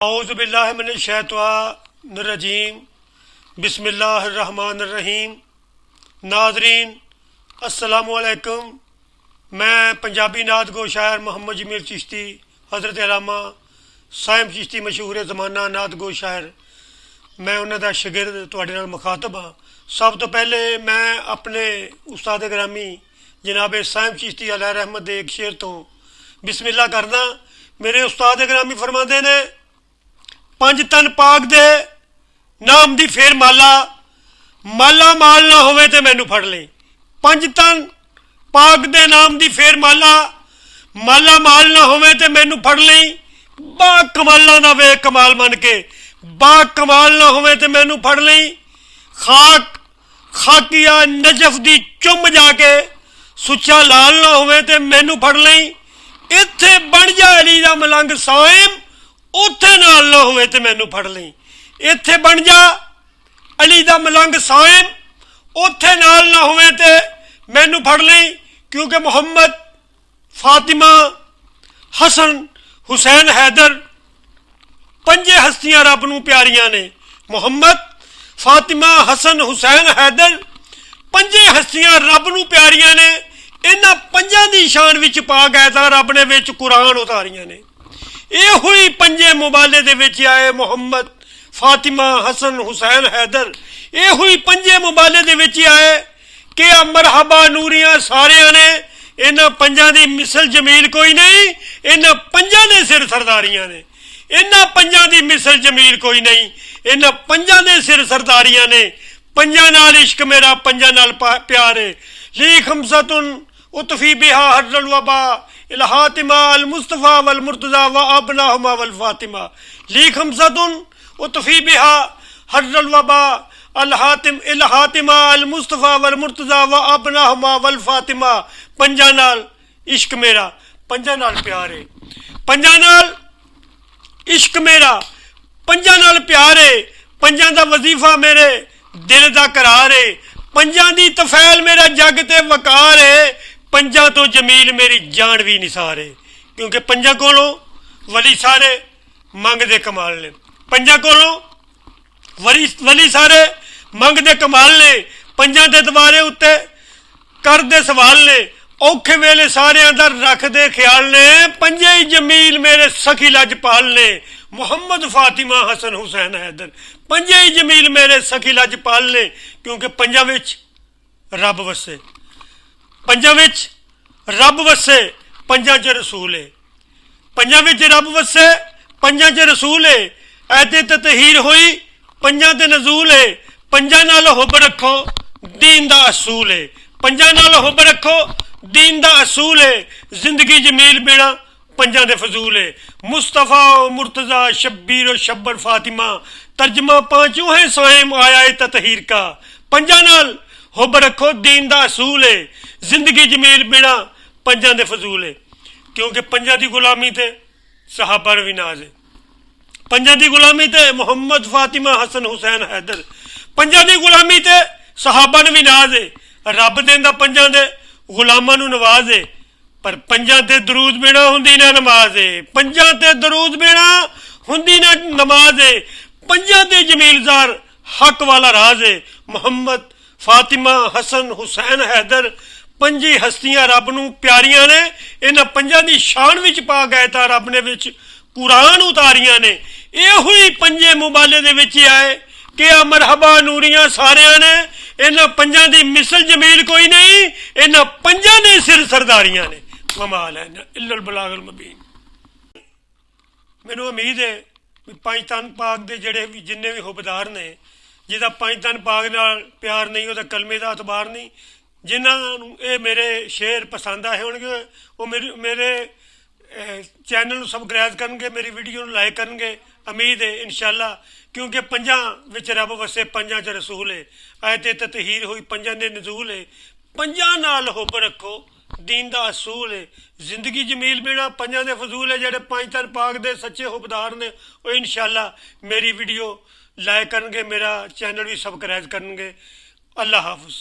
औज़ु बिल्लाहि मिनश शैतानिर रजीम बिस्मिल्लाहिर रहमानिर रहीम। नाज़रीन अस्सलामु अलैकुम। मैं पंजाबी नात गो शायर मोहम्मद जमील चिश्ती हज़रत अल्लामा साहिब चिश्ती मशहूर ज़माना नात गो शायर, मैं उन्होंने शागिर्द तुहाडे नाल मुखातब हाँ। सब तो पहले मैं अपने उस्ताद ग्रामी जनाब साहिब चिश्ती अलैहि रहमत दे एक शेर तो बिस्मिल्लाह करदा। मेरे उस्ताद ग्रामी फरमाते ने, पंज तन पाक दे नाम दी फेर माला, माला माल ना होवे ते मैनू फड़ ले। पंज तन पाक दे नाम दी फेर माला, माला माल ना होवे ते मैनू फड़ ले। बा कमाला ना वे कमाल मन के, बा कमाल ना होवे ते मैनू फड़ ले। खाक खाकिया नजफ दी चुम जाके, सुच्चा लाल ना होवे ते मैनू फड़ ले। इत्थे बन जा अली दा मलंग साइम, उत्थे नाल ना होवे ते मैनू फड़ ले। इत्थे बन जा अली दा मलंग साइम, उत्थे नाल ना होवे ते मैनू फड़ ले। क्योंकि मुहम्मद फातिमा हसन हुसैन हैदर पंजे हस्तियां रब नूं प्यारियां ने। मुहम्मद फातिमा हसन हुसैन हैदर पंजे हस्तियां रब नूं प्यारियां ने। इन्हां पंजां दी शान विच पा गए तां रब ने विच कुरान उतारियां ने। ये हुई पंजे मुबाले दे विच आए मुहम्मद फातिमा हसन हुसैन हैदर। ये हुई पंजे मुबाले दे विच आए कि मरहबा नूरियां सारियां ने। इन्हां पंजां दी मिसल जमील कोई नहीं, इन्हां पंजां दे सिर सरदारियां ने। इन्हां पंजां दी मिसल जमील कोई नहीं, इन्हां पंजां दे सिर सरदारियां ने। पंजां नाल इश्क मेरा पंजां नाल प्यार है। ली खमसतुन उतफी बिहा हर्रल वबा इल हातिमा अल मुस्तफा वल मुर्तजा व अबनाहुमा वल फातिमा। ली खमसतुन उतफी बिहा हर्रल वबा अल हातिमा अल मुस्तफा वल मुर्तजा व अबनाहुमा वल फातिमा। पंजां नाल इश्क मेरा पंजां नाल प्यार है। पंजां नाल इश्क मेरा पंजां नाल प्यार है। पंजां दा वजीफा मेरे दिल दा करार है। पंजां दी तफैल मेरा जग ते वकार है। पंजां तो जमील मेरी जान भी निसार है। क्योंकि पंजां कोलों वली सारे मंगदे कमाल ने। पंजां कोलों वली सारे मंगदे कमाल ने। पंजां दे दवारे उत्ते करदे सवाल ने। औखे वेले सारे अंदर रखदे ख्याल ने। पंजे ही जमील मेरे सखी लजपाल ने। मुहम्मद फातिमा हसन हुसैन हैदर पंजे ही जमील मेरे सखी लजपाल ने। क्योंकि पंजां विच रब वसे, पंजां विच रब वसे, पंजां च रसूल है। पंजां विच रब वसे, पंजां च रसूल है। ऐते ततहीर हुई पंजां ते नजूल है। पंजां नाल हुब रखो दीन दा असूल है। पंजां नाल हुब रखो दीन दा असूल है। जिंदगी जमील बिना पंजां दे फजूल है। मुस्तफा मुर्तजा शब्बीर शब्बर फातिमा, तर्जमा पांचों है साइम आया है ततहीर का। पंजां नाल हुब रखो दीन दा असूल है। जिंदगी जमील बिना पंजां दे फजूल है। क्योंकि पंजां दी गुलामी ते सहाबा भी नाज है। पंजां दी गुलामी ते मुहम्मद फातिमा हसन हुसैन हैदर, पंजां दी गुलामी ते सहाबा भी नाज है। रब देंदा पंजां दे गुलामां नूं नवाज है। पर पंजां ते दरूद बिना हुंदी ना नमाज है। पंजां ते दरूद बिना हुंदी ना नमाज है। पंजां ते जमीलजार हक वाला राज है। मुहम्मद फातिमा हसन हुसैन हैदर पंजी हस्तियां रब नूं प्यारियां ने। इन्हां पंजां दी शान विच पा गए तां रब ने विच कुरान उतारियां ने। ये हुई पंजे मुबाले दे विच आए कि मरहबा नूरियां सारियां ने। इन्हां पंजां दी मिसल जमील कोई नहीं, इन्हां पंजां दे सिर सरदारियां ने। कमाल है इल्लल बलागुल मुबीन। मैनूं उम्मीद है कि पंज तन पाक दे जेड़े भी जिन्ने भी हुबदार ने, जिहदा पंज तन पाक नाल प्यार नहीं, उहदा कलमे दा अतबार नहीं। जिन्होंने ये मेरे शेर पसंद आए होंगे वो मेरे चैनल नूं सबसक्राइब करनगे, मेरी वीडियो नूं लाइक करनगे। उम्मीद है इंशाअल्लाह। क्योंकि पंजां विच रब वसे, पंजां च रसूल है। ऐते ततहीर हुई पंजां दे नजूल है। पंजां नाल हुब रखो दीन दा असूल है। जिंदगी जमील बिना पंजां दे फजूल है। जेड़े पंज तन पाक दे सच्चे हुबदार ने वो इंशाअल्लाह मेरी वीडियो लाइक करनगे, मेरा चैनल भी सबसक्राइब करनगे। अल्लाह हाफिज़।